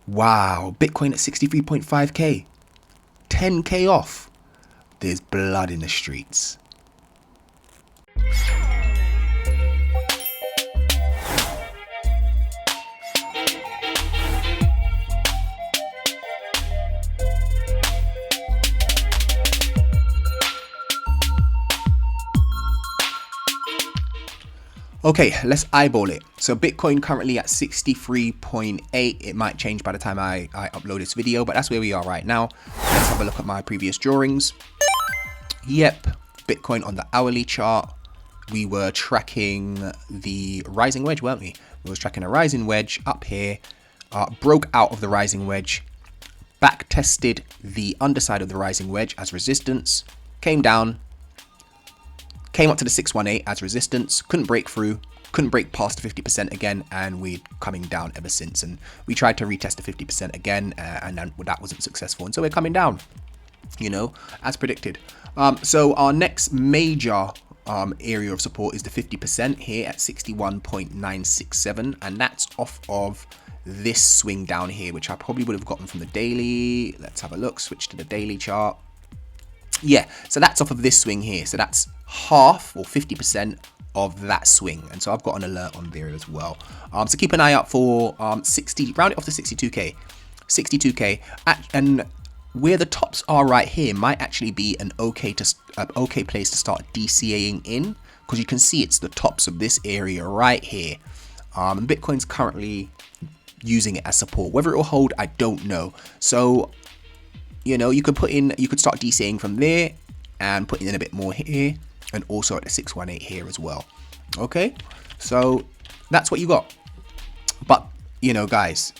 Wow, Bitcoin at 63.5k, 10k off. There's blood in the streets. Okay, let's eyeball it. So Bitcoin currently at 63.8. It might change by the time I upload this video, but that's where we are right now. Let's have a look at my previous drawings. Yep, Bitcoin on the hourly chart. We were tracking the rising wedge, weren't we? We were tracking a rising wedge up here, broke out of the rising wedge, back tested the underside of the rising wedge as resistance, came down, came up to the 618 as resistance, couldn't break through, couldn't break past the 50% again, and we're coming down ever since. And we tried to retest the 50% again, and then that wasn't successful. And so we're coming down, you know, as predicted. So our next major area of support is the 50% here at 61.967, and that's off of this swing down here, which I probably would have gotten from the daily. Let's have a look, switch to the daily chart. Yeah, so that's off of this swing here. So that's half or 50% of that swing. And so I've got an alert on there as well. So keep an eye out for 60, round it off to 62k. 62k. And where the tops are right here might actually be an okay place to start DCAing in, because you can see it's the tops of this area right here. And Bitcoin's currently using it as support. Whether it will hold, I don't know. So you know, you could start DCAing from there and putting in a bit more here, and also at the 618 here as well. Okay, so that's what you got. But you know, guys,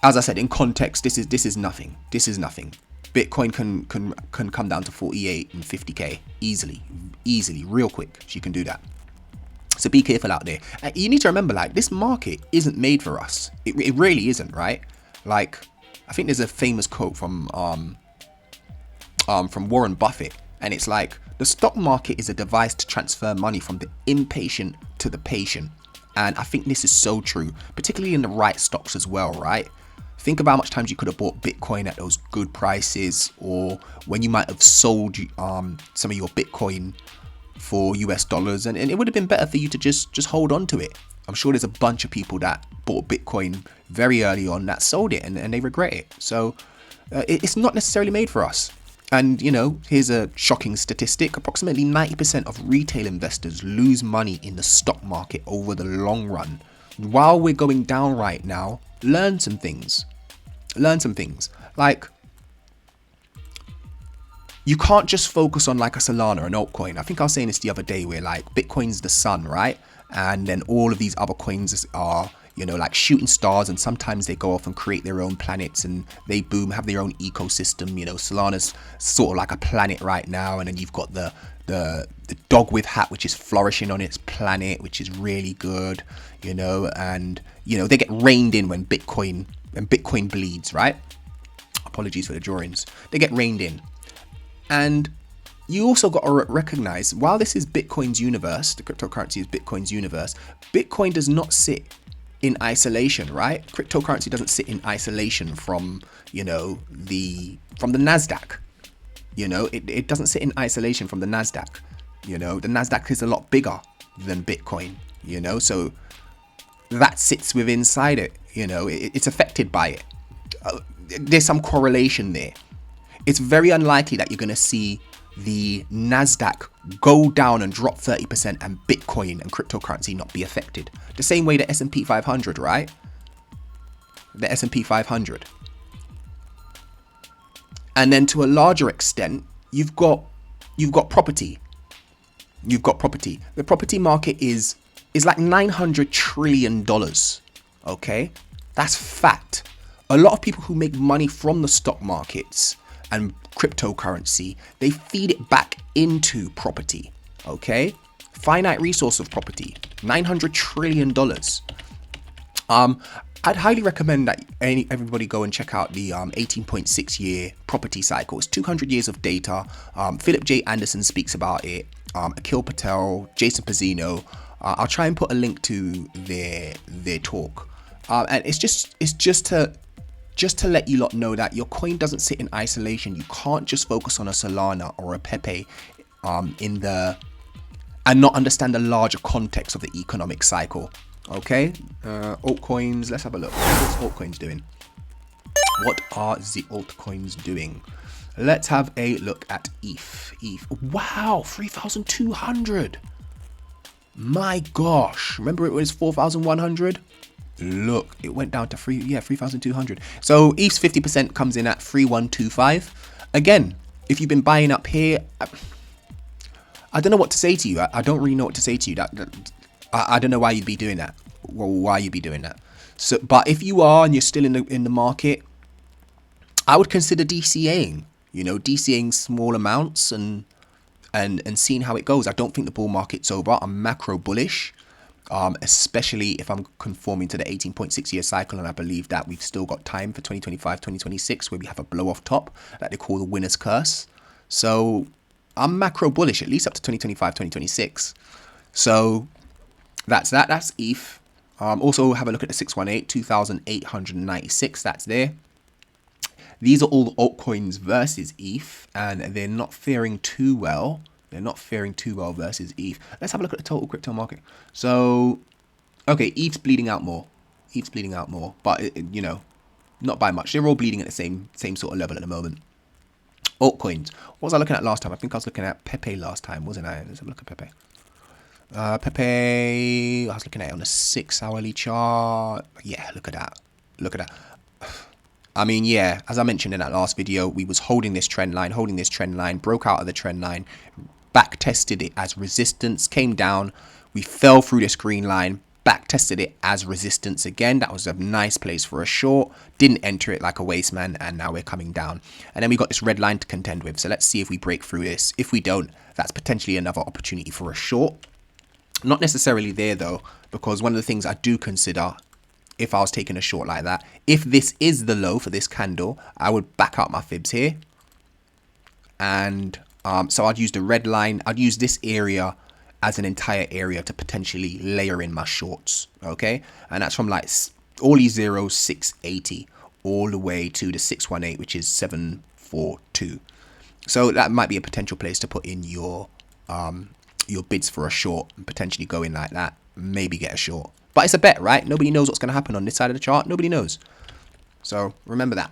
as I said, in context, this is nothing. This is nothing. Bitcoin can come down to 48 and 50k easily, real quick. She can do that. So be careful out there. You need to remember, like, this market isn't made for us. It really isn't, right? Like, I think there's a famous quote from Warren Buffett, and it's like, the stock market is a device to transfer money from the impatient to the patient. And I think this is so true, particularly in the right stocks as well, right? Think about how much times you could have bought Bitcoin at those good prices, or when you might have sold some of your Bitcoin for US dollars, and it would have been better for you to just hold on to it. I'm sure there's a bunch of people that bought Bitcoin very early on that sold it and they regret it. So it's not necessarily made for us. And, you know, here's a shocking statistic. Approximately 90% of retail investors lose money in the stock market over the long run. While we're going down right now, learn some things. Learn some things. Like, you can't just focus on like a Solana, an altcoin. I think I was saying this the other day, where like Bitcoin's the sun, right? And then all of these other coins are, you know, like shooting stars, and sometimes they go off and create their own planets and they have their own ecosystem. You know, Solana's sort of like a planet right now, and then you've got the dog with hat, which is flourishing on its planet, which is really good, you know, and you know, they get reined in when Bitcoin bleeds, right? Apologies for the drawings. They get reined in. And you also got to recognize, while this is Bitcoin's universe, the cryptocurrency is Bitcoin's universe, Bitcoin does not sit in isolation, right? Cryptocurrency doesn't sit in isolation from, you know, from the NASDAQ. You know, it doesn't sit in isolation from the NASDAQ. You know, the NASDAQ is a lot bigger than Bitcoin, you know, so that sits within inside it, you know, it's affected by it. There's some correlation there. It's very unlikely that you're going to see the NASDAQ go down and drop 30% and Bitcoin and cryptocurrency not be affected. The same way the S&P 500, right? The S&P 500. And then to a larger extent, you've got property. You've got property. The property market is like $900 trillion. Okay? That's fact. A lot of people who make money from the stock markets and cryptocurrency, they feed it back into property. Okay? Finite resource of property. $900 trillion. I'd highly recommend that everybody go and check out the 18.6 year property cycle. It's 200 years of data. Philip J. Anderson speaks about it. Akhil Patel, Jason Pizzino. I'll try and put a link to their talk And it's just to let you lot know that your coin doesn't sit in isolation. You can't just focus on a Solana or a Pepe and not understand the larger context of the economic cycle. Okay, altcoins. Let's have a look. What's altcoins doing? What are the altcoins doing? Let's have a look at ETH. Wow, 3,200. My gosh, remember it was 4,100? Look, it went down to 3,200. So ETH's 50% comes in at 3,125. Again, if you've been buying up here, I don't know what to say to you. I don't really know what to say to you. I don't know why you'd be doing that. Well, why you'd be doing that. So, but if you are and you're still in the market, I would consider DCAing. You know, DCAing small amounts and seeing how it goes. I don't think the bull market's over. I'm macro bullish. Especially if I'm conforming to the 18.6 year cycle, and I believe that we've still got time for 2025, 2026, where we have a blow off top that they call the winner's curse. So I'm macro bullish at least up to 2025, 2026. So that's that. That's ETH. Also have a look at the 618, 2,896. That's there. These are all the altcoins versus ETH, and they're not faring too well. They're not faring too well versus ETH. Let's have a look at the total crypto market. So, okay, ETH's bleeding out more. ETH's bleeding out more, but you know, not by much. They're all bleeding at the same sort of level at the moment. Altcoins. What was I looking at last time? I think I was looking at Pepe last time, wasn't I? Let's have a look at Pepe. Pepe, I was looking at it on a 6-hourly chart. Yeah, look at that. Look at that. I mean, yeah, as I mentioned in that last video, we was holding this trend line, broke out of the trend line, back tested it as resistance, came down, we fell through this green line, back tested it as resistance again. That was a nice place for a short, didn't enter it like a waste man, and now we're coming down. And then we got this red line to contend with, so let's see if we break through this. If we don't, that's potentially another opportunity for a short. Not necessarily there though, because one of the things I do consider, if I was taking a short like that, if this is the low for this candle, I would back out my fibs here. And so I'd use the red line. I'd use this area as an entire area to potentially layer in my shorts. Okay. And that's from like all these zeros, 680, all the way to the 618, which is 742. So that might be a potential place to put in your bids for a short and potentially go in like that. Maybe get a short. But it's a bet, right? Nobody knows what's going to happen on this side of the chart. Nobody knows. So remember that.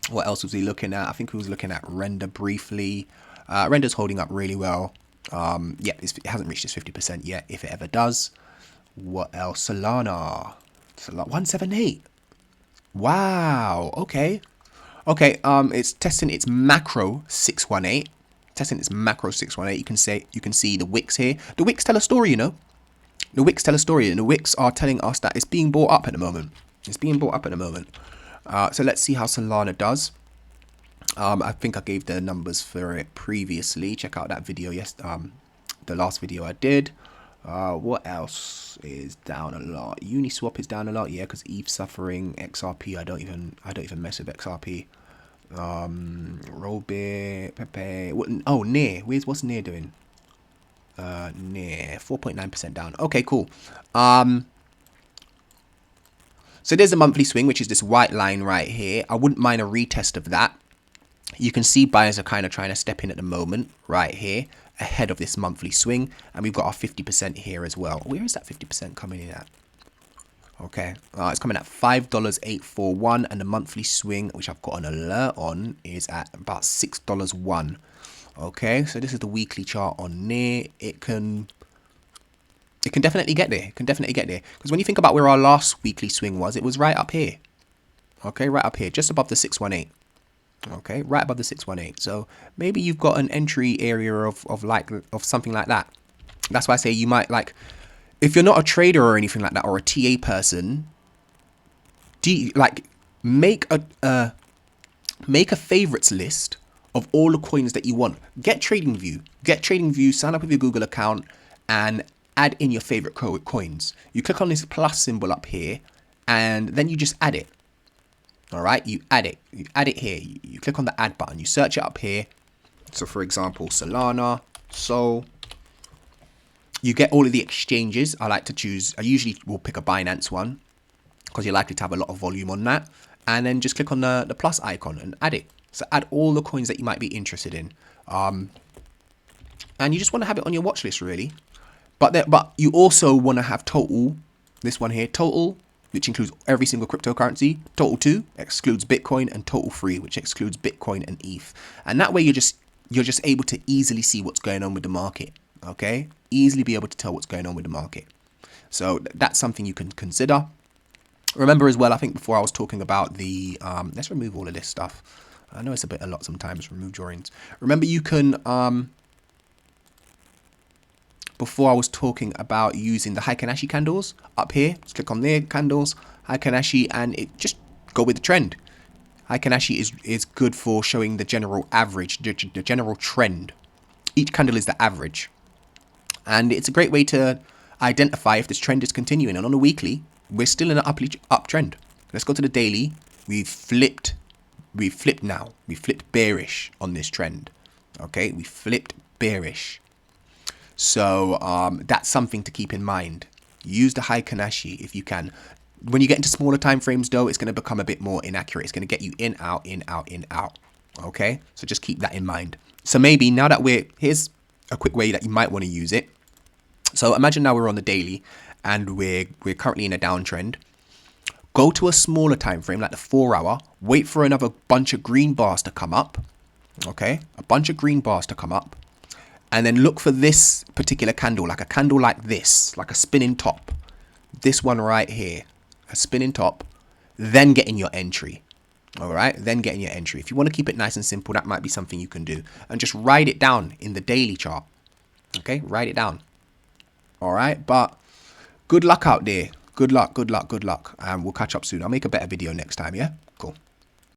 What else was he looking at? I think he was looking at render briefly. Render's holding up really well. Yeah, it hasn't reached its 50% yet, if it ever does. What else? Solana 178. Wow. Okay. Okay. It's testing its macro 618. Testing its macro 618. You can see the wicks here. The wicks tell a story, you know. The wicks tell a story, and the wicks are telling us that it's being bought up at the moment. It's being bought up at the moment. So let's see how Solana does. I think I gave the numbers for it previously. Check out that video. Yes, the last video I did. What else is down a lot? Uniswap is down a lot, yeah, because ETH's suffering. XRP, I don't even mess with XRP. Robit, Pepe. Oh, Near. What's Near doing? Near 4.9% down. Okay, cool. So there's a monthly swing, which is this white line right here. I wouldn't mind a retest of that. You can see buyers are kind of trying to step in at the moment right here ahead of this monthly swing, and we've got our 50% here as well. Where is that 50% coming in at? Okay, it's coming at $5.841, and the monthly swing, which I've got an alert on, is at about $6.01. Okay, so this is the weekly chart on Near. It can definitely get there. It can definitely get there. Because when you think about where our last weekly swing was, it was right up here. Okay, right up here, just above the 618. Okay, right above the 618. So maybe you've got an entry area of something like that. That's why I say you might, like, if you're not a trader or anything like that, or a TA person, make a favorites list of all the coins that you want. Get TradingView, sign up with your Google account, and add in your favorite coins. You click on this plus symbol up here, and then you just add it. All right, you add it here. You click on the add button, you search it up here. So for example, Solana, Sol. You get all of the exchanges. I usually will pick a Binance one, because you're likely to have a lot of volume on that. And then just click on the plus icon and add it. So add all the coins that you might be interested in. And you just want to have it on your watch list, really. But you also want to have total, this one here, total, which includes every single cryptocurrency. Total 2 excludes Bitcoin, and total 3, which excludes Bitcoin and ETH. And that way you're just able to easily see what's going on with the market. Okay, easily be able to tell what's going on with the market. So that's something you can consider. Remember as well, I think before I was talking about the, let's remove all of this stuff. I know it's a lot sometimes, remove drawings. Remember you can, before I was talking about using the Heikin-Ashi candles up here, just click on their candles, Heikin-Ashi, and it just go with the trend. Heikin-Ashi is good for showing the general average, the general trend. Each candle is the average. And it's a great way to identify if this trend is continuing. And on a weekly, we're still in an uptrend. Let's go to the daily. We've flipped now. We flipped bearish on this trend. Okay, we flipped bearish. So that's something to keep in mind. Use the Heikin-Ashi if you can. When you get into smaller time frames, though, it's going to become a bit more inaccurate. It's going to get you in, out, in, out, in, out. Okay, so just keep that in mind. So maybe now that here's a quick way that you might want to use it. So imagine now we're on the daily and we're currently in a downtrend. Go to a smaller time frame, like the 4-hour. Wait for another bunch of green bars to come up. Okay, a bunch of green bars to come up. And then look for this particular candle, like a candle like this, like a spinning top. This one right here, a spinning top. Then get in your entry. All right, then get in your entry. If you want to keep it nice and simple, that might be something you can do. And just write it down in the daily chart. Okay, write it down. All right, but good luck out there. Good luck, good luck, good luck. And we'll catch up soon. I'll make a better video next time, yeah? Cool.